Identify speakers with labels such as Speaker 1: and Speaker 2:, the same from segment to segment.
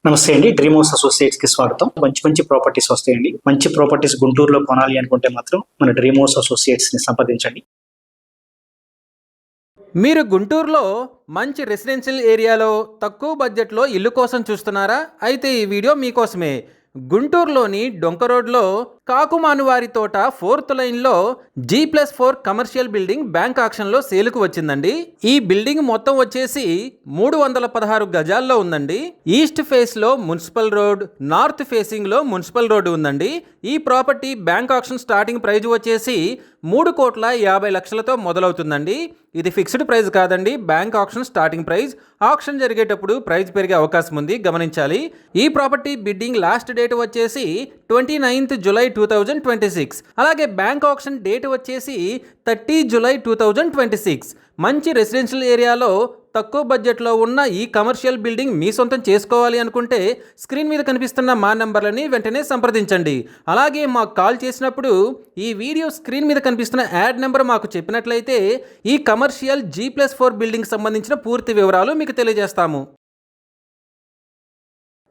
Speaker 1: నమస్తే అండి. Dream house associates కి స్వాగతం. మంచి ప్రాపర్టీస్ వస్తాయండి. మంచి ప్రాపర్టీస్ గుంటూరులో కొనాలి అనుకుంటే మాత్రం మన డ్రీమ్ హౌస్ అసోసియేట్స్ ని సంప్రదించండి.
Speaker 2: మీరు గుంటూరులో మంచి రెసిడెన్షియల్ ఏరియాలో తక్కువ బడ్జెట్లో ఇల్లు కోసం చూస్తున్నారా? అయితే ఈ వీడియో మీకోసమే. గుంటూరులోని డొంక రోడ్లో కాకుమానువారి తోట 4th లైన్లో G+4 కమర్షియల్ బిల్డింగ్ బ్యాంక్ ఆక్షన్లో సేలుకు వచ్చిందండి. ఈ బిల్డింగ్ మొత్తం వచ్చేసి 316 గజాల్లో ఉందండి. ఈస్ట్ ఫేస్లో మున్సిపల్ రోడ్, నార్త్ ఫేసింగ్లో మున్సిపల్ రోడ్డు ఉందండి. ఈ property bank auction starting praise వచ్చేసి 3,50,00,000తో మొదలవుతుందండి. ఇది ఫిక్స్డ్ ప్రైస్ కాదండి, bank auction starting price. Auction జరిగేటప్పుడు ప్రైస్ పెరిగే అవకాశం ఉంది, గమనించాలి. ఈ ప్రాపర్టీ బిడ్డింగ్ లాస్ట్ డేట్ వచ్చేసి 29th జూలై 2026. అలాగే బ్యాంక్ ఆక్షన్ డేట్ వచ్చేసి 30 జూలై 2026. మంచి రెసిడెన్షియల్ ఏరియాలో తక్కువ బడ్జెట్లో ఉన్న ఈ కమర్షియల్ బిల్డింగ్ మీ సొంతం చేసుకోవాలి అనుకుంటే స్క్రీన్ మీద కనిపిస్తున్న మా నెంబర్లని వెంటనే సంప్రదించండి. అలాగే మాకు కాల్ చేసినప్పుడు ఈ వీడియో స్క్రీన్ మీద కనిపిస్తున్న యాడ్ నెంబర్ మాకు చెప్పినట్లయితే ఈ కమర్షియల్ G+4 బిల్డింగ్ సంబంధించిన పూర్తి వివరాలు మీకు తెలియజేస్తాము.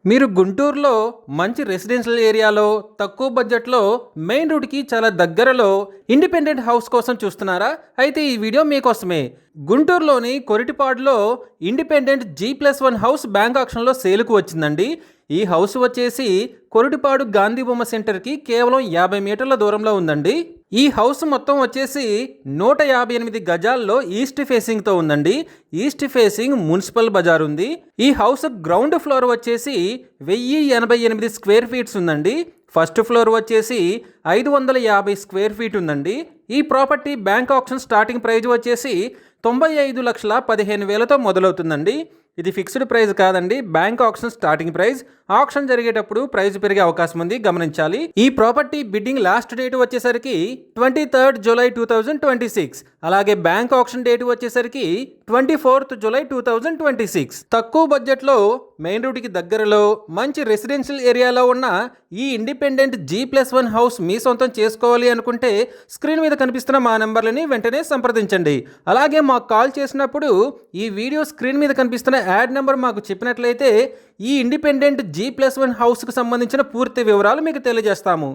Speaker 2: మీరు గుంటూరులో మంచి రెసిడెన్షియల్ ఏరియాలో తక్కువ బడ్జెట్లో మెయిన్ రోడ్కి చాలా దగ్గరలో ఇండిపెండెంట్ హౌస్ కోసం చూస్తున్నారా? అయితే ఈ వీడియో మీకోసమే. గుంటూరులోని కొరిటిపాడులో ఇండిపెండెంట్ G+1 హౌస్ బ్యాంక్ ఆక్షన్లో సేలుకు వచ్చిందండి. ఈ హౌస్ వచ్చేసి కొరిటిపాడు గాంధీ బొమ్మ సెంటర్కి కేవలం 50 మీటర్ల దూరంలో ఉందండి. ఈ హౌస్ మొత్తం వచ్చేసి 158 గజాల్లో ఈస్ట్ ఫేసింగ్తో ఉందండి. ఈస్ట్ ఫేసింగ్ మున్సిపల్ బజార్ ఉంది. ఈ హౌస్ గ్రౌండ్ ఫ్లోర్ వచ్చేసి 1088 స్క్వేర్ ఫీట్స్ ఉందండి. ఫస్ట్ ఫ్లోర్ వచ్చేసి 550 స్క్వేర్ ఫీట్ ఉందండి. ఈ property bank auction starting praise వచ్చేసి 95,15,000తో మొదలవుతుందండి. ఇది ఫిక్స్డ్ ప్రైస్ కాదండి, bank auction starting price. Auction జరిగేటప్పుడు ప్రైస్ పెరిగే అవకాశం ఉంది, గమనించాలి. ఈ ప్రాపర్టీ బిడ్డింగ్ లాస్ట్ డేట్ వచ్చేసరికి 23rd జూలై 2026. అలాగే బ్యాంక్ ఆక్షన్ డేట్ వచ్చేసరికి 24th జూలై 2026. తక్కువ బడ్జెట్లో మెయిన్ రోడ్కి దగ్గరలో మంచి రెసిడెన్షియల్ ఏరియాలో ఉన్న ఈ ఇండిపెండెంట్ G+1 హౌస్ మీ సొంతం చేసుకోవాలి అనుకుంటే స్క్రీన్ మీద కనిపిస్తున్న మా నెంబర్లని వెంటనే సంప్రదించండి. అలాగే మాకు కాల్ చేసినప్పుడు ఈ వీడియో స్క్రీన్ మీద కనిపిస్తున్న యాడ్ నెంబర్ మాకు చెప్పినట్లయితే ఈ ఇండిపెండెంట్ G+1 హౌస్కు సంబంధించిన పూర్తి వివరాలు మీకు తెలియజేస్తాము.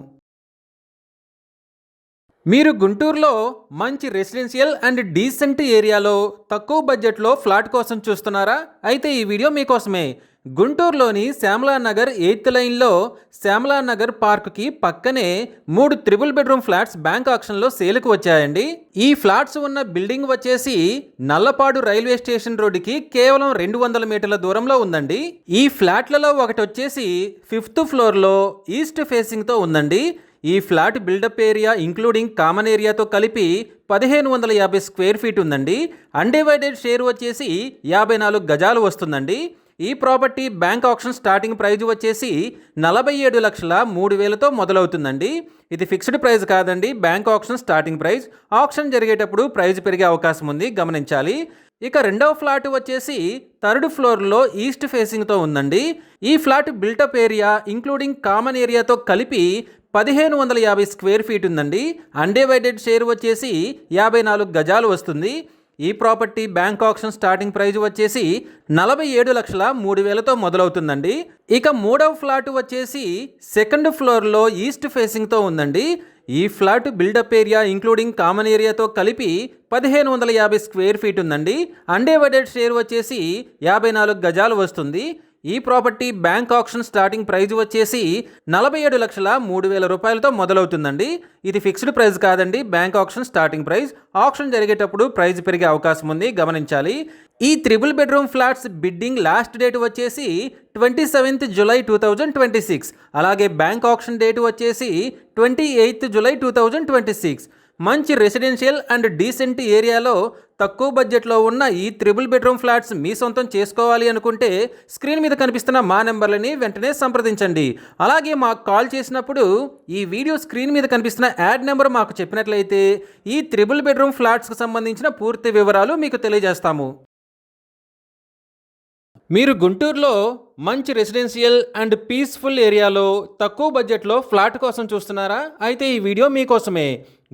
Speaker 2: మీరు గుంటూరులో మంచి రెసిడెన్షియల్ అండ్ డీసెంట్ ఏరియాలో తక్కువ బడ్జెట్లో ఫ్లాట్ కోసం చూస్తున్నారా? అయితే ఈ వీడియో మీకోసమే. గుంటూరులోని శ్యామలా నగర్ 8th లైన్లో శ్యామలా నగర్ పార్క్కి పక్కనే 3 త్రిబుల్ బెడ్రూమ్ ఫ్లాట్స్ బ్యాంక్ ఆక్షన్లో సేలుకు వచ్చాయండి. ఈ ఫ్లాట్స్ ఉన్న బిల్డింగ్ వచ్చేసి నల్లపాడు రైల్వే స్టేషన్ రోడ్డుకి కేవలం 200 మీటర్ల దూరంలో ఉందండి. ఈ ఫ్లాట్లలో ఒకటి వచ్చేసి 5th ఫ్లోర్లో ఈస్ట్ ఫేసింగ్తో ఉందండి. ఈ flat built up area including common ఏరియాతో కలిపి 1550 స్క్వేర్ ఫీట్ ఉందండి. అన్డివైడెడ్ షేర్ వచ్చేసి 54 గజాలు వస్తుందండి. ఈ property bank auction starting praise వచ్చేసి 47,03,000తో మొదలవుతుందండి. ఇది ఫిక్స్డ్ ప్రైస్ కాదండి, bank auction starting price. Auction జరిగేటప్పుడు ప్రైస్ పెరిగే అవకాశం ఉంది, గమనించాలి. ఇక రెండవ ఫ్లాట్ వచ్చేసి 3rd ఫ్లోర్లో ఈస్ట్ ఫేసింగ్తో ఉందండి. ఈ flat built up area including common ఏరియాతో కలిపి 1550 స్క్వేర్ ఫీట్ ఉందండి. అన్డివైడెడ్ షేర్ వచ్చేసి 54 గజాలు వస్తుంది. ఈ property bank auction starting praise వచ్చేసి 47,03,000తో మొదలవుతుందండి. ఇక మూడవ ఫ్లాట్ వచ్చేసి 2nd ఫ్లోర్లో ఈస్ట్ ఫేసింగ్తో ఉందండి. ఈ flat built up area including common ఏరియాతో కలిపి 1550 స్క్వేర్ ఫీట్ ఉందండి. అన్డివైడెడ్ షేర్ వచ్చేసి 54 గజాలు వస్తుంది. ఈ property bank auction starting praise వచ్చేసి 47,03,000 రూపాయలతో మొదలవుతుందండి. ఇది ఫిక్స్డ్ ప్రైస్ కాదండి, bank auction starting price. Auction జరిగేటప్పుడు ప్రైస్ పెరిగే అవకాశం ఉంది, గమనించాలి. ఈ triple bedroom flats bidding last date వచ్చేసి 27th జూలై 2026. అలాగే బ్యాంక్ ఆక్షన్ డేట్ వచ్చేసి 28th జూలై 2026. మంచి రెసిడెన్షియల్ అండ్ డీసెంట్ ఏరియాలో తక్కువ బడ్జెట్లో ఉన్న ఈ త్రిబుల్ బెడ్రూమ్ ఫ్లాట్స్ మీ సొంతం చేసుకోవాలి అనుకుంటే స్క్రీన్ మీద కనిపిస్తున్న మా నెంబర్లని వెంటనే సంప్రదించండి. అలాగే మాకు కాల్ చేసినప్పుడు ఈ వీడియో స్క్రీన్ మీద కనిపిస్తున్న యాడ్ నెంబర్ మాకు చెప్పినట్లయితే ఈ త్రిబుల్ బెడ్రూమ్ ఫ్లాట్స్కి సంబంధించిన పూర్తి వివరాలు మీకు తెలియజేస్తాము. మీరు గుంటూరులో మంచి రెసిడెన్షియల్ అండ్ పీస్ఫుల్ ఏరియాలో తక్కువ బడ్జెట్లో ఫ్లాట్ కోసం చూస్తున్నారా? అయితే ఈ వీడియో మీకోసమే.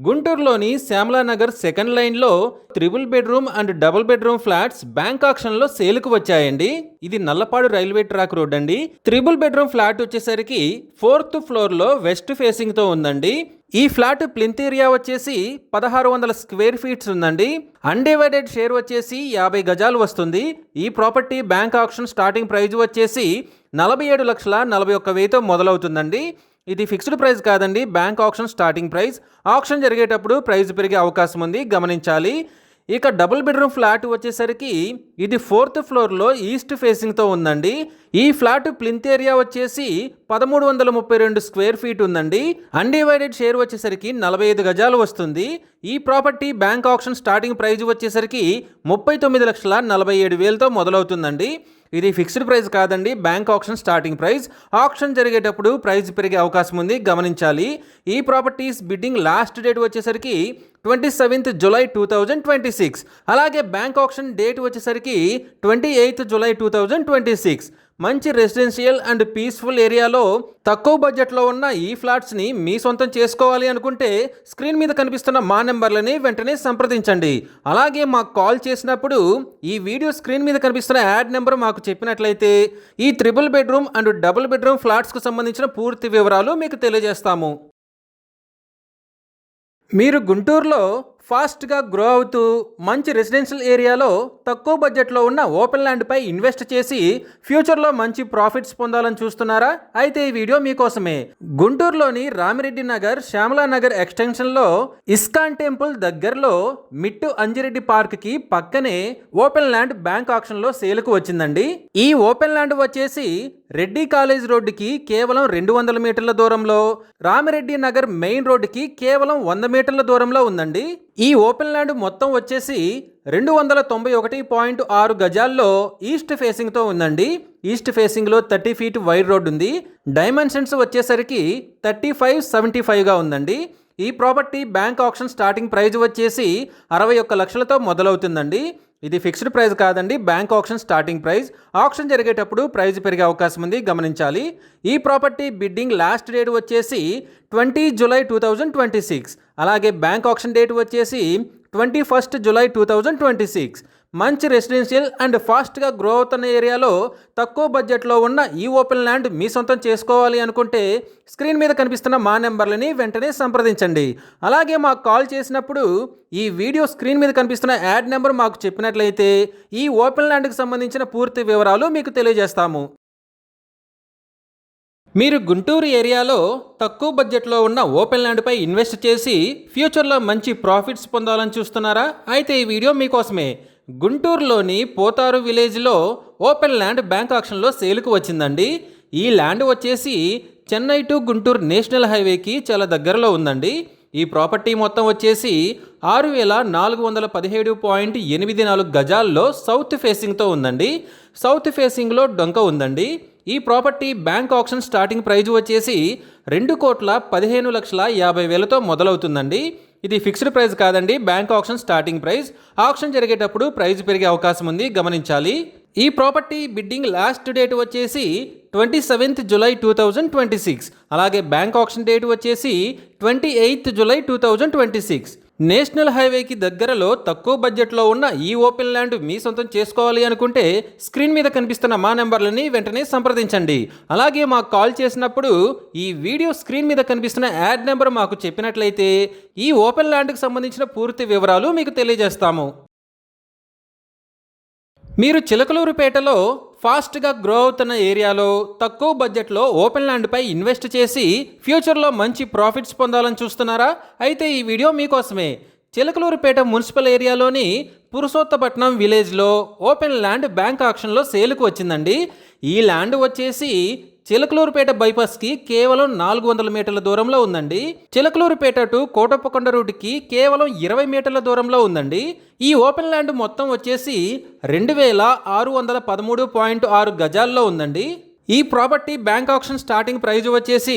Speaker 2: గుంటూరులోని శ్యామలానగర్ సెకండ్ లైన్లో 3 bedroom and double bedroom flats bank ఆక్షన్లో సేల్కు వచ్చాయండి. ఇది నల్లపాడు రైల్వే ట్రాక్ రోడ్ అండి. 3 బెడ్రూమ్ ఫ్లాట్ వచ్చేసరికి 4th ఫ్లోర్లో వెస్ట్ ఫేసింగ్తో ఉందండి. ఈ ఫ్లాట్ ప్లింత్ ఏరియా వచ్చేసి 1600 స్క్వేర్ ఫీట్స్ ఉందండి. అన్డివైడెడ్ షేర్ వచ్చేసి 50 గజాలు వస్తుంది. ఈ property bank auction starting praise వచ్చేసి 47,41,000తో మొదలవుతుందండి. ఇది ఫిక్స్డ్ ప్రైస్ కాదండి, bank auction starting price. Auction జరిగేటప్పుడు ప్రైస్ పెరిగే అవకాశం ఉంది, గమనించాలి. ఇక డబుల్ బెడ్రూమ్ ఫ్లాట్ వచ్చేసరికి ఇది 4th ఫ్లోర్లో ఈస్ట్ ఫేసింగ్తో ఉందండి. ఈ ఫ్లాట్ ప్లింత్ ఏరియా వచ్చేసి 1332 స్క్వేర్ ఫీట్ ఉందండి. అన్డివైడెడ్ షేర్ వచ్చేసరికి 45 గజాలు వస్తుంది. ఈ property bank auction starting prize వచ్చేసరికి 39,47,000తో మొదలవుతుందండి. ఇది ఫిక్స్డ్ ప్రైస్ కాదండి, bank auction starting price. Auction జరిగేటప్పుడు ప్రైస్ పెరిగే అవకాశం ఉంది, గమనించాలి. ఈ ప్రాపర్టీస్ బిడ్డింగ్ లాస్ట్ డేట్ వచ్చేసరికి 27th జూలై 2026. అలాగే బ్యాంక్ ఆక్షన్ డేట్ వచ్చేసరికి 28th జూలై 2026. మంచి రెసిడెన్షియల్ అండ్ పీస్ఫుల్ ఏరియాలో తక్కువ బడ్జెట్లో ఉన్న ఈ ఫ్లాట్స్ని మీ సొంతం చేసుకోవాలి అనుకుంటే స్క్రీన్ మీద కనిపిస్తున్న మా నెంబర్లని వెంటనే సంప్రదించండి. అలాగే మాకు కాల్ చేసినప్పుడు ఈ వీడియో స్క్రీన్ మీద కనిపిస్తున్న యాడ్ నెంబర్ మాకు చెప్పినట్లయితే ఈ 3 బెడ్రూమ్ అండ్ డబుల్ బెడ్రూమ్ ఫ్లాట్స్కు సంబంధించిన పూర్తి వివరాలు మీకు తెలియజేస్తాము. మీరు గుంటూరులో ఫాస్ట్గా గ్రో అవుతూ మంచి రెసిడెన్షియల్ ఏరియాలో తక్కువ బడ్జెట్లో ఉన్న ఓపెన్ ల్యాండ్పై ఇన్వెస్ట్ చేసి ఫ్యూచర్లో మంచి ప్రాఫిట్స్ పొందాలని చూస్తున్నారా? అయితే ఈ వీడియో మీకోసమే. గుంటూరులోని రామిరెడ్డి నగర్ శ్యామలా నగర్ ఎక్స్టెన్షన్లో ఇస్కాన్ టెంపుల్ దగ్గరలో మిట్టు అంజిరెడ్డి పార్క్కి పక్కనే ఓపెన్ ల్యాండ్ బ్యాంక్ ఆక్షన్లో సేల్కు వచ్చిందండి. ఈ ఓపెన్ ల్యాండ్ వచ్చేసి రెడ్డి కాలేజ్ రోడ్డుకి కేవలం 200 మీటర్ల దూరంలో, రామిరెడ్డి నగర్ మెయిన్ రోడ్డుకి కేవలం 100 మీటర్ల దూరంలో ఉందండి. ఈ ఓపెన్ ల్యాండ్ మొత్తం వచ్చేసి 291.6 గజాల్లో ఈస్ట్ ఫేసింగ్తో ఉందండి. ఈస్ట్ ఫేసింగ్లో 30 ఫీట్ వైడ్ రోడ్ ఉంది. డైమెన్షన్స్ వచ్చేసరికి 35-75గా ఉందండి. ఈ property bank auction starting praise వచ్చేసి 61 లక్షలతో మొదలవుతుందండి. ఇది ఫిక్స్డ్ ప్రైస్ కాదండి, bank auction starting price. Auction జరిగేటప్పుడు ప్రైస్ పెరిగే అవకాశం ఉంది, గమనించాలి. ఈ ప్రాపర్టీ బిడ్డింగ్ లాస్ట్ డేట్ వచ్చేసి 20 జూలై 2026. అలాగే బ్యాంక్ ఆక్షన్ డేట్ వచ్చేసి 21 జూలై 2026. మంచి రెసిడెన్షియల్ అండ్ ఫాస్ట్గా గ్రో అవుతున్న ఏరియాలో తక్కువ బడ్జెట్లో ఉన్న ఈ ఓపెన్ ల్యాండ్ మీ సొంతం చేసుకోవాలి అనుకుంటే స్క్రీన్ మీద కనిపిస్తున్న మా నెంబర్లని వెంటనే సంప్రదించండి. అలాగే మాకు కాల్ చేసినప్పుడు ఈ వీడియో స్క్రీన్ మీద కనిపిస్తున్న యాడ్ నెంబర్ మాకు చెప్పినట్లయితే ఈ ఓపెన్ ల్యాండ్కి సంబంధించిన పూర్తి వివరాలు మీకు తెలియజేస్తాము. మీరు గుంటూరు ఏరియాలో తక్కువ బడ్జెట్లో ఉన్న ఓపెన్ ల్యాండ్పై ఇన్వెస్ట్ చేసి ఫ్యూచర్లో మంచి ప్రాఫిట్స్ పొందాలని చూస్తున్నారా? అయితే ఈ వీడియో మీకోసమే. గుంటూరులోని పోతారు విలేజ్లో ఓపెన్ ల్యాండ్ బ్యాంక్ ఆక్షన్లో సేల్కు వచ్చిందండి. ఈ ల్యాండ్ వచ్చేసి చెన్నై టు గుంటూరు నేషనల్ హైవేకి చాలా దగ్గరలో ఉందండి. ఈ ప్రాపర్టీ మొత్తం వచ్చేసి 6,417.84 గజాల్లో సౌత్ ఫేసింగ్తో ఉందండి. సౌత్ ఫేసింగ్లో డొంక ఉందండి. ఈ property bank auction starting praise వచ్చేసి 2,15,50,000తో మొదలవుతుందండి. ఇది ఫిక్స్డ్ ప్రైస్ కాదండి, bank auction starting price. Auction జరిగేటప్పుడు ప్రైస్ పెరిగే అవకాశం ఉంది, గమనించాలి. ఈ ప్రాపర్టీ బిడ్డింగ్ లాస్ట్ డేట్ వచ్చేసి 27th జూలై 2026. అలాగే బ్యాంక్ ఆక్షన్ డేట్ వచ్చేసి 28th జూలై 2026. నేషనల్ హైవేకి దగ్గరలో తక్కువ బడ్జెట్లో ఉన్న ఈ ఓపెన్ ల్యాండ్ మీ సొంతం చేసుకోవాలి అనుకుంటే స్క్రీన్ మీద కనిపిస్తున్న మా నెంబర్లని వెంటనే సంప్రదించండి. అలాగే మాకు కాల్ చేసినప్పుడు ఈ వీడియో స్క్రీన్ మీద కనిపిస్తున్న యాడ్ నెంబర్ మాకు చెప్పినట్లయితే ఈ ఓపెన్ ల్యాండ్కి సంబంధించిన పూర్తి వివరాలు మీకు తెలియజేస్తాము. మీరు చిలకలూరుపేటలో ఫాస్ట్గా గ్రో అవుతున్న ఏరియాలో తక్కువ బడ్జెట్లో ఓపెన్ ల్యాండ్పై ఇన్వెస్ట్ చేసి ఫ్యూచర్లో మంచి ప్రాఫిట్స్ పొందాలని చూస్తున్నారా? అయితే ఈ వీడియో మీకోసమే. చిలకలూరుపేట మున్సిపల్ ఏరియాలోని పురుషోత్తపట్నం విలేజ్లో ఓపెన్ ల్యాండ్ బ్యాంక్ ఆక్షన్లో సేల్కు వచ్చిందండి. ఈ ల్యాండ్ వచ్చేసి చిలకలూరుపేట బైపాస్కి కేవలం 400 మీటర్ల దూరంలో ఉందండి. చిలకలూరుపేట టు కోటప్పకొండ రూట్కి కేవలం 20 మీటర్ల దూరంలో ఉందండి. ఈ ఓపెన్ ల్యాండ్ మొత్తం వచ్చేసి 2,613.6 గజాల్లో ఉందండి. ఈ property bank auction starting praise వచ్చేసి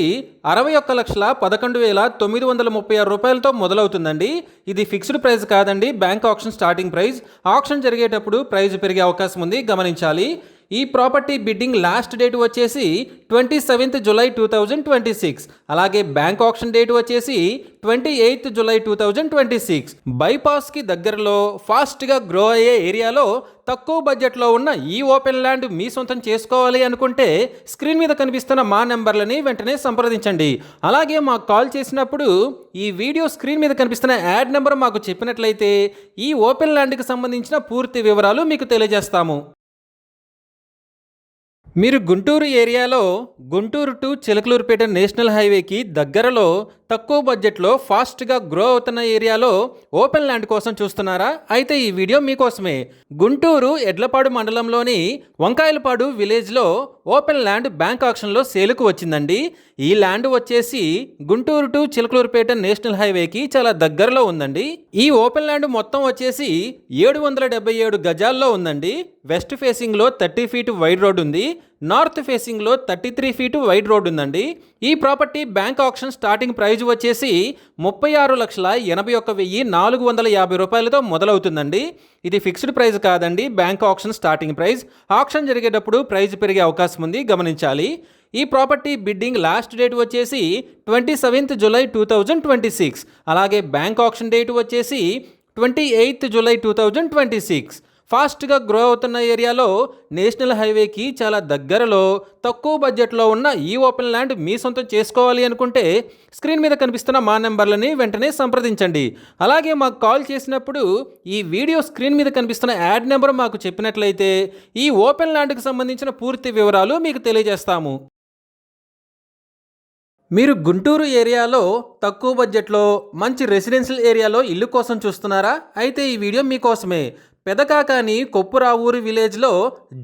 Speaker 2: 61,11,936 రూపాయలతో మొదలవుతుందండి. ఇది ఫిక్స్డ్ ప్రైస్ కాదండి, bank auction starting price. Auction జరిగేటప్పుడు ప్రైజ్ పెరిగే అవకాశం ఉంది, గమనించాలి. ఈ ప్రాపర్టీ బిడ్డింగ్ లాస్ట్ డేట్ వచ్చేసి 27th జూలై 2026. అలాగే బ్యాంక్ ఆప్షన్ డేట్ వచ్చేసి 28th జూలై 2026. బైపాస్కి దగ్గరలో ఫాస్ట్గా గ్రో అయ్యే ఏరియాలో తక్కువ బడ్జెట్లో ఉన్న ఈ ఓపెన్ ల్యాండ్ మీ సొంతం చేసుకోవాలి అనుకుంటే స్క్రీన్ మీద కనిపిస్తున్న మా నెంబర్లని వెంటనే సంప్రదించండి. అలాగే మాకు కాల్ చేసినప్పుడు ఈ వీడియో స్క్రీన్ మీద కనిపిస్తున్న యాడ్ నెంబర్ మాకు చెప్పినట్లయితే ఈ ఓపెన్ ల్యాండ్కి సంబంధించిన పూర్తి వివరాలు మీకు తెలియజేస్తాము. మీరు గుంటూరు ఏరియాలో గుంటూరు టు చిలకలూరుపేట నేషనల్ హైవేకి దగ్గరలో తక్కువ బడ్జెట్లో ఫాస్ట్గా గ్రో అవుతున్న ఏరియాలో ఓపెన్ ల్యాండ్ కోసం చూస్తున్నారా? అయితే ఈ వీడియో మీకోసమే. గుంటూరు ఎడ్లపాడు మండలంలోని వంకాయలపాడు విలేజ్లో ఓపెన్ ల్యాండ్ బ్యాంక్ ఆక్షన్లో సేలుకు వచ్చిందండి. ఈ ల్యాండ్ వచ్చేసి గుంటూరు టు చిలకలూరుపేట నేషనల్ హైవేకి చాలా దగ్గరలో ఉందండి. ఈ ఓపెన్ ల్యాండ్ మొత్తం వచ్చేసి 777 గజాల్లో ఉందండి. వెస్ట్ ఫేసింగ్లో 30 ఫీట్ వైడ్ రోడ్ ఉంది. నార్త్ ఫేసింగ్లో 33 ఫీట్ వైడ్ రోడ్ ఉందండి. ఈ property bank option starting praise వచ్చేసి 36,81,450 రూపాయలతో మొదలవుతుందండి. ఇది ఫిక్స్డ్ ప్రైస్ కాదండి, bank option starting price. Option జరిగేటప్పుడు ప్రైస్ పెరిగే అవకాశం ఉంది, గమనించాలి. ఈ ప్రాపర్టీ బిడ్డింగ్ లాస్ట్ డేట్ వచ్చేసి 27th జూలై 2026. అలాగే బ్యాంక్ ఆప్షన్ డేట్ వచ్చేసి 28th జూలై 2026. ఫాస్ట్గా గ్రో అవుతున్న ఏరియాలో నేషనల్ హైవేకి చాలా దగ్గరలో తక్కువ బడ్జెట్లో ఉన్న ఈ ఓపెన్ ల్యాండ్ మీ సొంతం చేసుకోవాలి అనుకుంటే స్క్రీన్ మీద కనిపిస్తున్న మా నెంబర్లని వెంటనే సంప్రదించండి. అలాగే మాకు కాల్ చేసినప్పుడు ఈ వీడియో స్క్రీన్ మీద కనిపిస్తున్న యాడ్ నెంబర్ మాకు చెప్పినట్లయితే ఈ ఓపెన్ ల్యాండ్కి సంబంధించిన పూర్తి వివరాలు మీకు తెలియజేస్తాము. మీరు గుంటూరు ఏరియాలో తక్కువ బడ్జెట్లో మంచి రెసిడెన్షియల్ ఏరియాలో ఇల్లు కోసం చూస్తున్నారా? అయితే ఈ వీడియో మీకోసమే. పెదకాకాని కొప్పురావూరు విలేజ్లో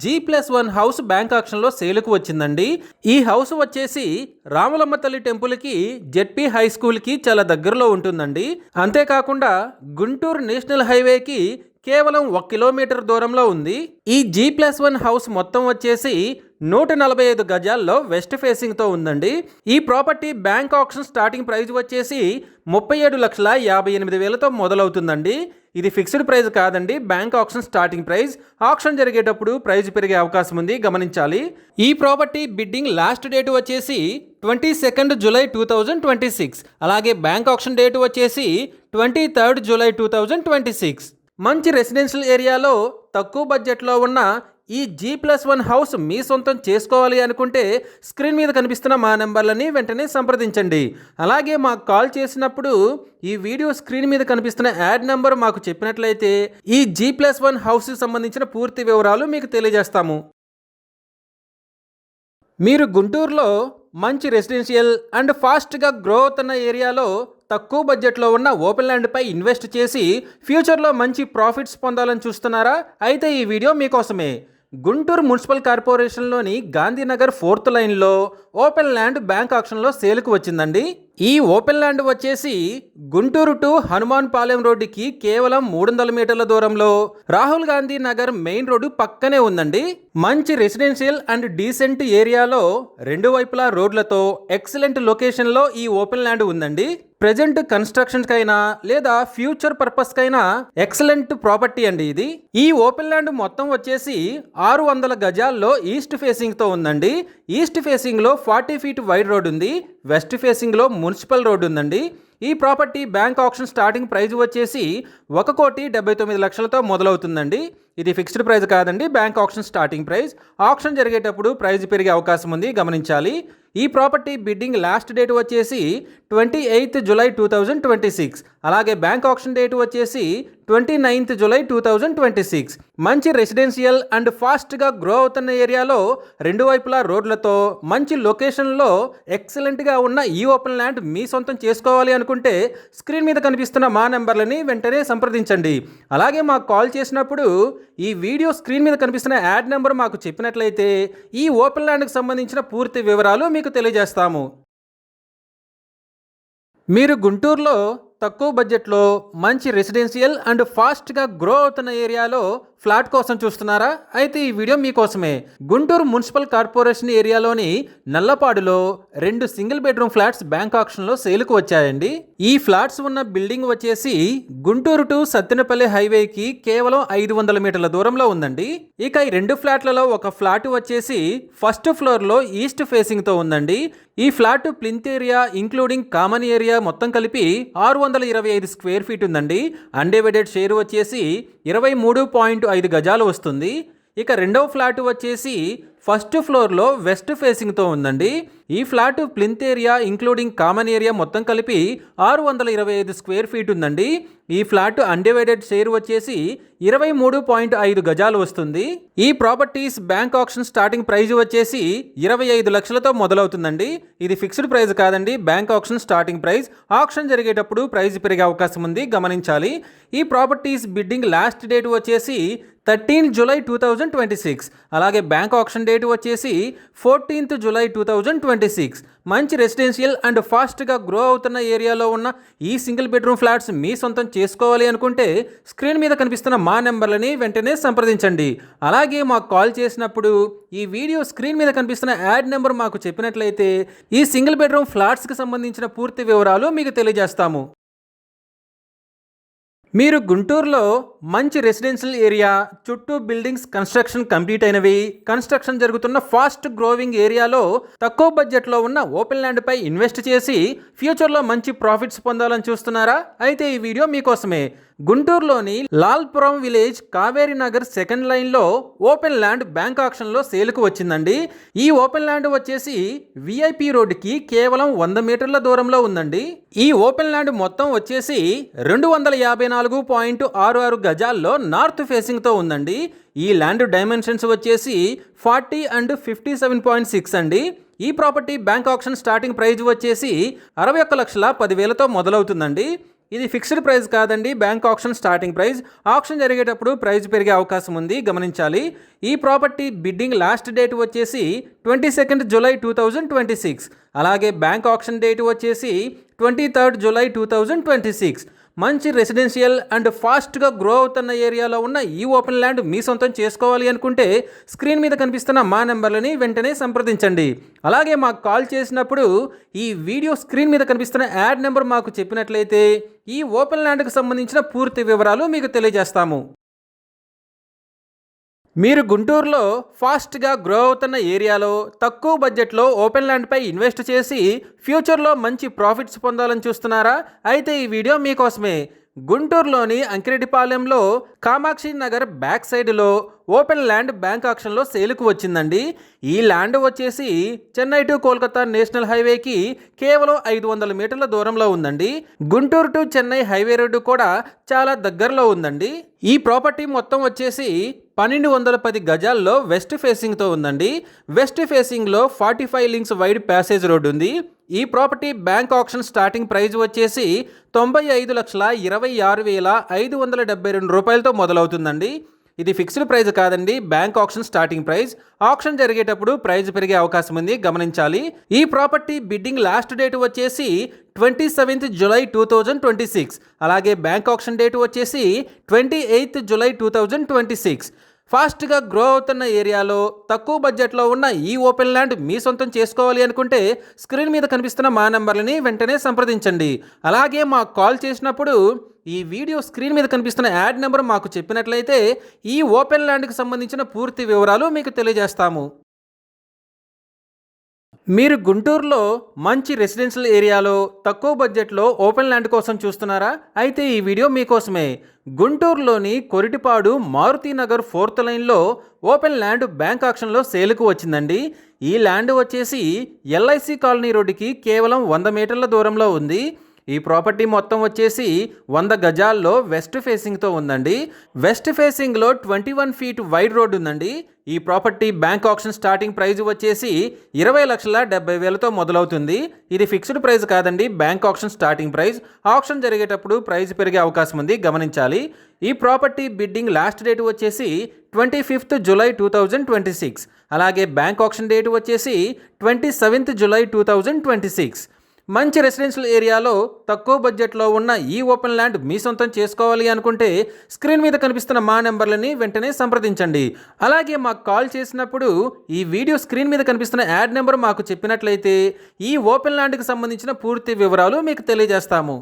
Speaker 2: G+1 హౌస్ బ్యాంక్ ఆక్షన్లో సేలుకు వచ్చిందండి. ఈ హౌస్ వచ్చేసి రాములమ్మ తల్లి టెంపుల్కి జెడ్పీ హై స్కూల్కి చాలా దగ్గరలో ఉంటుందండి. అంతేకాకుండా గుంటూరు నేషనల్ హైవేకి కేవలం 1 కిలోమీటర్ దూరంలో ఉంది. ఈ G+1 హౌస్ మొత్తం వచ్చేసి 145 గజాల్లో వెస్ట్ ఫేసింగ్తో ఉందండి. ఈ property bank option starting price వచ్చేసి 37,58,000తో మొదలవుతుందండి. ఇది ఫిక్స్డ్ ప్రైస్ కాదండి, bank option starting price. Option జరిగేటప్పుడు ప్రైస్ పెరిగే అవకాశం ఉంది, గమనించాలి. ఈ ప్రాపర్టీ బిడ్డింగ్ లాస్ట్ డేట్ వచ్చేసి 22nd జూలై 2026. అలాగే బ్యాంక్ ఆప్షన్ డేట్ వచ్చేసి 23rd జూలై 2026. మంచి రెసిడెన్షియల్ ఏరియాలో తక్కువ బడ్జెట్లో ఉన్న ఈ G+1 హౌస్ మీ సొంతం చేసుకోవాలి అనుకుంటే స్క్రీన్ మీద కనిపిస్తున్న మా నెంబర్లని వెంటనే సంప్రదించండి. అలాగే మాకు కాల్ చేసినప్పుడు ఈ వీడియో స్క్రీన్ మీద కనిపిస్తున్న యాడ్ నెంబర్ మాకు చెప్పినట్లయితే ఈ G+1 హౌస్కి సంబంధించిన పూర్తి వివరాలు మీకు తెలియజేస్తాము. మీరు గుంటూరులో మంచి రెసిడెన్షియల్ అండ్ ఫాస్ట్గా గ్రో అవుతున్న ఏరియాలో తక్కువ బడ్జెట్లో ఉన్న ఓపెన్ ల్యాండ్పై ఇన్వెస్ట్ చేసి ఫ్యూచర్లో మంచి ప్రాఫిట్స్ పొందాలని చూస్తున్నారా? అయితే ఈ వీడియో మీకోసమే. గుంటూరు మున్సిపల్ కార్పొరేషన్లోని గాంధీనగర్ 4th లైన్లో ఓపెన్ ల్యాండ్ బ్యాంక్ ఆక్షన్లో సేల్కు వచ్చిందండి. ఈ ఓపెన్ ల్యాండ్ వచ్చేసి గుంటూరు టు హనుమాన్ పాలెం రోడ్డుకి కేవలం 300 మీటర్ల దూరంలో రాహుల్ గాంధీ నగర్ మెయిన్ రోడ్డు పక్కనే ఉందండి. మంచి రెసిడెన్షియల్ అండ్ డీసెంట్ ఏరియాలో రెండు వైపులా రోడ్లతో ఎక్సలెంట్ లొకేషన్లో ఈ ఓపెన్ ల్యాండ్ ఉందండి. ప్రెజెంట్ కన్స్ట్రక్షన్ కైనా లేదా ఫ్యూచర్ పర్పస్ కైనా ఎక్సలెంట్ ప్రాపర్టీ అండి ఇది. ఈ ఓపెన్ ల్యాండ్ మొత్తం వచ్చేసి 600 గజాల్లో ఈస్ట్ ఫేసింగ్ తో ఉందండి. ఈస్ట్ ఫేసింగ్ లో 40 ఫీట్ వైడ్ రోడ్ ఉంది. వెస్ట్ ఫేసింగ్ లో మున్సిపల్ రోడ్ ఉందండి. ఈ property bank option starting price వచ్చేసి 1,79,00,000తో మొదలవుతుందండి. ఇది ఫిక్స్డ్ ప్రైస్ కాదండి, bank option starting price. Option జరిగేటప్పుడు ప్రైస్ పెరిగే అవకాశం ఉంది, గమనించాలి. ఈ ప్రాపర్టీ బిడ్డింగ్ లాస్ట్ డేట్ వచ్చేసి 28th జూలై 2026. అలాగే బ్యాంక్ ఆప్షన్ డేట్ వచ్చేసి 29th జూలై 2026. మంచి రెసిడెన్షియల్ అండ్ ఫాస్ట్గా గ్రో అవుతున్న ఏరియాలో రెండు వైపులా రోడ్లతో మంచి లొకేషన్లో ఎక్సలెంట్గా ఉన్న ఈ ఓపెన్ ల్యాండ్ మీ సొంతం చేసుకోవాలి అనుకుంటే స్క్రీన్ మీద కనిపిస్తున్న మా నెంబర్లని వెంటనే సంప్రదించండి. అలాగే మాకు కాల్ చేసినప్పుడు ఈ వీడియో స్క్రీన్ మీద కనిపిస్తున్న యాడ్ నెంబర్ మాకు చెప్పినట్లయితే ఈ ఓపెన్ ల్యాండ్కి సంబంధించిన పూర్తి వివరాలు మీకు తెలియజేస్తాము. మీరు గుంటూరులో తక్కువ బడ్జెట్లో మంచి రెసిడెన్షియల్ అండ్ ఫాస్ట్గా గ్రో అవుతున్న ఏరియాలో ఫ్లాట్ కోసం చూస్తున్నారా? అయితే ఈ వీడియో మీకోసమే. గుంటూరు మున్సిపల్ కార్పొరేషన్ ఏరియాలోని నల్లపాడులో 2 సింగిల్ బెడ్రూమ్ ఫ్లాట్స్ బ్యాంక్ ఆక్షన్లో సేల్కు వచ్చాయండి. ఈ ఫ్లాట్స్ ఉన్న బిల్డింగ్ వచ్చేసి గుంటూరు టు సత్తెనపల్లి హైవేకి కేవలం 500 మీటర్ల దూరంలో ఉందండి. ఇక ఈ 2 ఫ్లాట్లలో ఒక ఫ్లాట్ వచ్చేసి ఫస్ట్ ఫ్లోర్లో ఈస్ట్ ఫేసింగ్తో ఉందండి. ఈ flat plinth area including common area మొత్తం కలిపి 625 స్క్వేర్ ఫీట్ ఉందండి. అన్డివైడెడ్ షేర్ వచ్చేసి 23.5 గజాలు వస్తుంది. ఇక రెండవ ఫ్లాట్ వచ్చేసి ఫస్ట్ ఫ్లోర్లో వెస్ట్ ఫేసింగ్తో ఉందండి. ఈ flat plinth area including common area మొత్తం కలిపి 625 స్క్వేర్ ఫీట్ ఉందండి. ఈ ఫ్లాట్ అన్డివైడెడ్ షేర్ వచ్చేసి 23.5 గజాలు వస్తుంది. ఈ properties bank auction starting praise వచ్చేసి 25 లక్షలతో మొదలవుతుందండి. ఇది ఫిక్స్డ్ ప్రైస్ కాదండి, bank auction starting price. Auction జరిగేటప్పుడు ప్రైస్ పెరిగే అవకాశం ఉంది, గమనించాలి. ఈ ప్రాపర్టీస్ బిడ్డింగ్ లాస్ట్ డేట్ వచ్చేసి 13 జూలై 2026. అలాగే బ్యాంక్ ఆక్షన్ డేట్ వచ్చేసి 14 జూలై 2026. మంచి రెసిడెన్షియల్ అండ్ ఫాస్ట్గా గ్రో అవుతున్న ఏరియాలో ఉన్న ఈ సింగిల్ బెడ్రూమ్ ఫ్లాట్స్ మీ సొంతం చేసుకోవాలి అనుకుంటే స్క్రీన్ మీద కనిపిస్తున్న మా నెంబర్లని వెంటనే సంప్రదించండి. అలాగే మాకు కాల్ చేసినప్పుడు ఈ వీడియో స్క్రీన్ మీద కనిపిస్తున్న యాడ్ నెంబర్ మాకు చెప్పినట్లయితే ఈ సింగిల్ బెడ్రూమ్ ఫ్లాట్స్కి సంబంధించిన పూర్తి వివరాలు మీకు తెలియజేస్తాము. మీరు గుంటూరులో మంచి రెసిడెన్షియల్ ఏరియా చుట్టూ బిల్డింగ్స్ కన్స్ట్రక్షన్ కంప్లీట్ అయినవి, కన్స్ట్రక్షన్ జరుగుతున్న ఫాస్ట్ గ్రోవింగ్ ఏరియాలో తక్కువ బడ్జెట్లో ఉన్న ఓపెన్ ల్యాండ్పై ఇన్వెస్ట్ చేసి ఫ్యూచర్లో మంచి ప్రాఫిట్స్ పొందాలని చూస్తున్నారా? అయితే ఈ వీడియో మీకోసమే. గుంటూరులోని లాల్పురం విలేజ్ కావేరీ నగర్ సెకండ్ లైన్లో ఓపెన్ ల్యాండ్ బ్యాంక్ ఆక్షన్లో సేల్కు వచ్చిందండి. ఈ ఓపెన్ ల్యాండ్ వచ్చేసి విఐపి రోడ్డుకి కేవలం 100 మీటర్ల దూరంలో ఉందండి. ఈ ఓపెన్ ల్యాండ్ మొత్తం వచ్చేసి 254.66 గజాల్లో నార్త్ ఫేసింగ్తో ఉందండి. ఈ ల్యాండ్ డైమెన్షన్స్ వచ్చేసి 40 అండ్ 57.6 అండి. ఈ property bank auction starting praise వచ్చేసి 61,10,000తో మొదలవుతుందండి. ఇది ఫిక్స్డ్ ప్రైస్ కాదండి, bank auction starting price. Auction జరిగేటప్పుడు ప్రైస్ పెరిగే అవకాశం ఉంది, గమనించాలి. ఈ ప్రాపర్టీ బిడ్డింగ్ లాస్ట్ డేట్ వచ్చేసి 22 జూలై 2026. అలాగే బ్యాంక్ ఆక్షన్ డేట్ వచ్చేసి 23 జూలై 2026. మంచి రెసిడెన్షియల్ అండ్ ఫాస్ట్గా గ్రో అవుతున్న ఏరియాలో ఉన్న ఈ ఓపెన్ ల్యాండ్ మీ సొంతం చేసుకోవాలి అనుకుంటే స్క్రీన్ మీద కనిపిస్తున్న మా నెంబర్లని వెంటనే సంప్రదించండి. అలాగే మాకు కాల్ చేసినప్పుడు ఈ వీడియో స్క్రీన్ మీద కనిపిస్తున్న యాడ్ నెంబర్ మాకు చెప్పినట్లయితే ఈ ఓపెన్ ల్యాండ్కి సంబంధించిన పూర్తి వివరాలు మీకు తెలియజేస్తాము. మీరు గుంటూరులో ఫాస్ట్గా గ్రో అవుతున్న ఏరియాలో తక్కువ బడ్జెట్లో ఓపెన్ ల్యాండ్పై ఇన్వెస్ట్ చేసి ఫ్యూచర్లో మంచి ప్రాఫిట్స్ పొందాలని చూస్తున్నారా? అయితే ఈ వీడియో మీకోసమే. గుంటూరులోని అంకిరెడ్డిపాలెంలో కామాక్షి నగర్ బ్యాక్ సైడ్లో ఓపెన్ ల్యాండ్ బ్యాంక్ ఆక్షన్లో సేల్కు వచ్చిందండి. ఈ ల్యాండ్ వచ్చేసి చెన్నై టు కోల్కతా నేషనల్ హైవేకి కేవలం 500 మీటర్ల దూరంలో ఉందండి. Guntur to Chennai highway road కూడా చాలా దగ్గరలో ఉందండి. ఈ ప్రాపర్టీ మొత్తం వచ్చేసి 1210 గజాల్లో వెస్ట్ ఫేసింగ్తో ఉందండి. వెస్ట్ ఫేసింగ్లో 45 లింక్స్ వైడ్ ప్యాసేజ్ రోడ్డు ఉంది. ఈ property bank auction starting praise వచ్చేసి 95,26,572 రూపాయలతో మొదలవుతుందండి. ఇది ఫిక్స్డ్ ప్రైజ్ కాదండి, bank auction starting price. Auction జరిగేటప్పుడు ప్రైజ్ పెరిగే అవకాశం ఉంది, గమనించాలి. ఈ ప్రాపర్టీ బిడ్డింగ్ లాస్ట్ డేట్ వచ్చేసి 27 జూలై 2026. అలాగే బ్యాంక్ ఆక్షన్ డేట్ వచ్చేసి 28 జూలై 2026. ఫాస్ట్గా గ్రో అవుతున్న ఏరియాలో తక్కువ బడ్జెట్లో ఉన్న ఈ ఓపెన్ ల్యాండ్ మీ సొంతం చేసుకోవాలి అనుకుంటే స్క్రీన్ మీద కనిపిస్తున్న మా నెంబర్లని వెంటనే సంప్రదించండి. అలాగే మాకు కాల్ చేసినప్పుడు ఈ వీడియో స్క్రీన్ మీద కనిపిస్తున్న యాడ్ నెంబర్ మాకు చెప్పినట్లయితే ఈ ఓపెన్ ల్యాండ్కి సంబంధించిన పూర్తి వివరాలు మీకు తెలియజేస్తాము. మీరు గుంటూరులో మంచి రెసిడెన్షియల్ ఏరియాలో తక్కువ బడ్జెట్లో ఓపెన్ ల్యాండ్ కోసం చూస్తున్నారా? అయితే ఈ వీడియో మీకోసమే. గుంటూరులోని కొరిటిపాడు మారుతి నగర్ 4th లైన్లో ఓపెన్ ల్యాండ్ బ్యాంక్ ఆక్షన్లో సేల్కు వచ్చిందండి. ఈ ల్యాండ్ వచ్చేసి ఎల్ఐసి కాలనీ రోడ్డుకి కేవలం 100 మీటర్ల దూరంలో ఉంది. ఈ ప్రాపర్టీ మొత్తం వచ్చేసి 100 గజాల్లో వెస్ట్ ఫేసింగ్తో ఉందండి. వెస్ట్ ఫేసింగ్లో 21 ఫీట్ వైడ్ రోడ్ ఉందండి. ఈ property bank auction starting praise వచ్చేసి 20,70,000తో మొదలవుతుంది. ఇది ఫిక్స్డ్ ప్రైస్ కాదండి, bank auction starting price. Auction జరిగేటప్పుడు ప్రైస్ పెరిగే అవకాశం ఉంది, గమనించాలి. ఈ ప్రాపర్టీ బిడ్డింగ్ లాస్ట్ డేట్ వచ్చేసి 25 జూలై 2026. అలాగే బ్యాంక్ ఆక్షన్ డేట్ వచ్చేసి 27 జూలై 2026. మంచి రెసిడెన్షియల్ ఏరియాలో తక్కువ బడ్జెట్లో ఉన్న ఈ ఓపెన్ ల్యాండ్ మీ సొంతం చేసుకోవాలి అనుకుంటే స్క్రీన్ మీద కనిపిస్తున్న మా నెంబర్లని వెంటనే సంప్రదించండి. అలాగే మాకు కాల్ చేసినప్పుడు ఈ వీడియో స్క్రీన్ మీద కనిపిస్తున్న యాడ్ నెంబర్ మాకు చెప్పినట్లయితే ఈ ఓపెన్ ల్యాండ్కి సంబంధించిన పూర్తి వివరాలు మీకు తెలియజేస్తాము.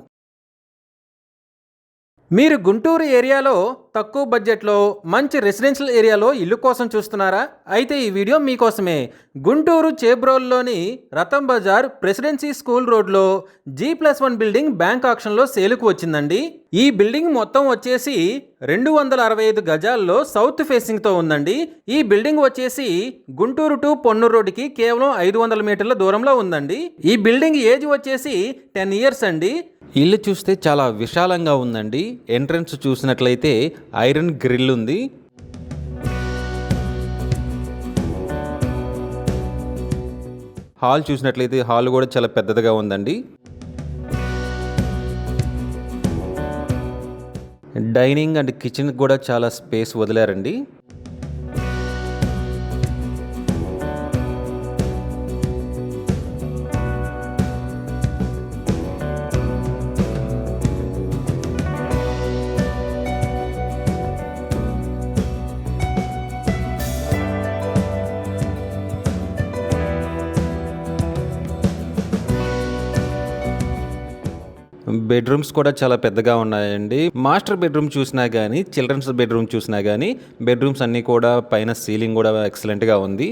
Speaker 2: మీరు గుంటూరు ఏరియాలో తక్కువ బడ్జెట్లో మంచి రెసిడెన్షియల్ ఏరియాలో ఇల్లు కోసం చూస్తున్నారా? అయితే ఈ వీడియో మీకోసమే. గుంటూరు చేబ్రోల్లోని రతన్ బజార్ ప్రెసిడెన్సీ స్కూల్ రోడ్లో G+1 బిల్డింగ్ బ్యాంక్ ఆక్షన్లో సేలుకు వచ్చిందండి. ఈ బిల్డింగ్ మొత్తం వచ్చేసి 265 గజాల్లో సౌత్ ఫేసింగ్తో ఉందండి. ఈ బిల్డింగ్ వచ్చేసి గుంటూరు టు పొన్నూరు రోడ్డుకి కేవలం 500 మీటర్ల దూరంలో ఉందండి. ఈ బిల్డింగ్ ఏజ్ వచ్చేసి 10 ఇయర్స్ అండి. ఇల్లు చూస్తే చాలా విశాలంగా ఉందండి. ఎంట్రన్స్ చూసినట్లయితే ఐరన్ గ్రిల్ ఉంది. హాల్ చూసినట్లయితే హాల్ కూడా చాలా పెద్దదిగా ఉందండి. డైనింగ్ అండ్ కిచెన్ కూడా చాలా స్పేస్ వదిలారండి. బెడ్రూమ్స్ కూడా చాలా పెద్దగా ఉన్నాయండి. మాస్టర్ బెడ్రూమ్ చూసినా కానీ, చిల్డ్రన్స్ బెడ్రూమ్ చూసినా కానీ బెడ్రూమ్స్ అన్నీ కూడా పైన సీలింగ్ కూడా ఎక్సలెంట్గా ఉంది.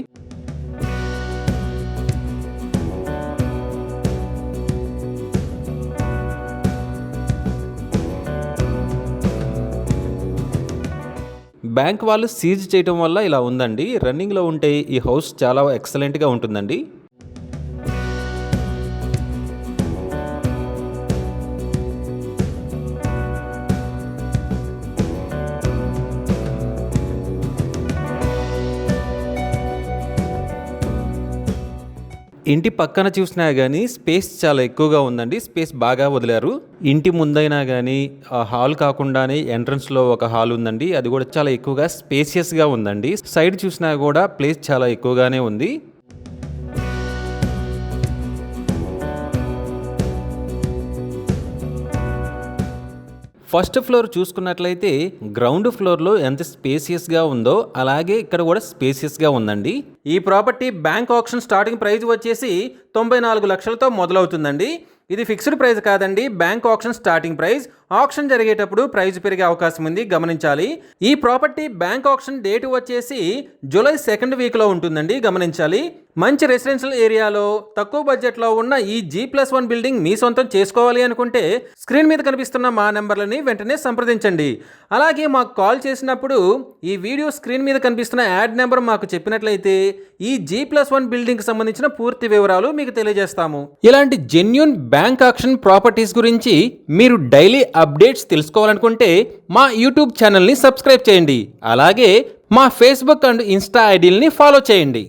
Speaker 2: బ్యాంక్ వాళ్ళు సీజ్ చేయడం వల్ల ఇలా ఉందండి. రన్నింగ్లో ఉంటే ఈ హౌస్ చాలా ఎక్సలెంట్గా ఉంటుందండి. ఇంటి పక్కన చూసినా కానీ స్పేస్ చాలా ఎక్కువగా ఉందండి. స్పేస్ బాగా వదిలారు. ఇంటి ముందైనా కానీ హాల్ కాకుండానే ఎంట్రన్స్లో ఒక హాల్ ఉందండి. అది కూడా చాలా ఎక్కువగా స్పేసియస్గా ఉందండి. సైడ్ చూసినా కూడా ప్లేస్ చాలా ఎక్కువగానే ఉంది. ఫస్ట్ ఫ్లోర్ చూసుకున్నట్లయితే గ్రౌండ్ ఫ్లోర్లో ఎంత స్పేసియస్గా ఉందో అలాగే ఇక్కడ కూడా స్పేసియస్గా ఉందండి. ఈ property bank auction starting price వచ్చేసి 94 లక్షలతో మొదలవుతుందండి. ఇది ఫిక్స్డ్ ప్రైస్ కాదండి, bank auction starting price. Auction జరిగేటప్పుడు ప్రైస్ పెరిగే అవకాశం ఉంది, గమనించాలి. ఈ ప్రాపర్టీ బ్యాంక్ ఆక్షన్ డేట్ వచ్చేసి జూలై 2nd వీక్లో ఉంటుందండి, గమనించాలి. మంచి రెసిడెన్షియల్ ఏరియాలో తక్కువ బడ్జెట్లో ఉన్న ఈ G+1 బిల్డింగ్ మీ సొంతం చేసుకోవాలి అనుకుంటే స్క్రీన్ మీద కనిపిస్తున్న మా నెంబర్లని వెంటనే సంప్రదించండి. అలాగే మాకు కాల్ చేసినప్పుడు ఈ వీడియో స్క్రీన్ మీద కనిపిస్తున్న యాడ్ నెంబర్ మాకు చెప్పినట్లయితే ఈ G+1 బిల్డింగ్కి సంబంధించిన పూర్తి వివరాలు మీకు తెలియజేస్తాము. ఇలాంటి జెన్యూన్ బ్యాంక్ ఆక్షన్ ప్రాపర్టీస్ గురించి మీరు డైలీ అప్డేట్స్ తెలుసుకోవాలనుకుంటే మా యూట్యూబ్ ఛానల్ని సబ్స్క్రైబ్ చేయండి. అలాగే మా ఫేస్బుక్ అండ్ ఇన్స్టా ఐడీలని ఫాలో చేయండి.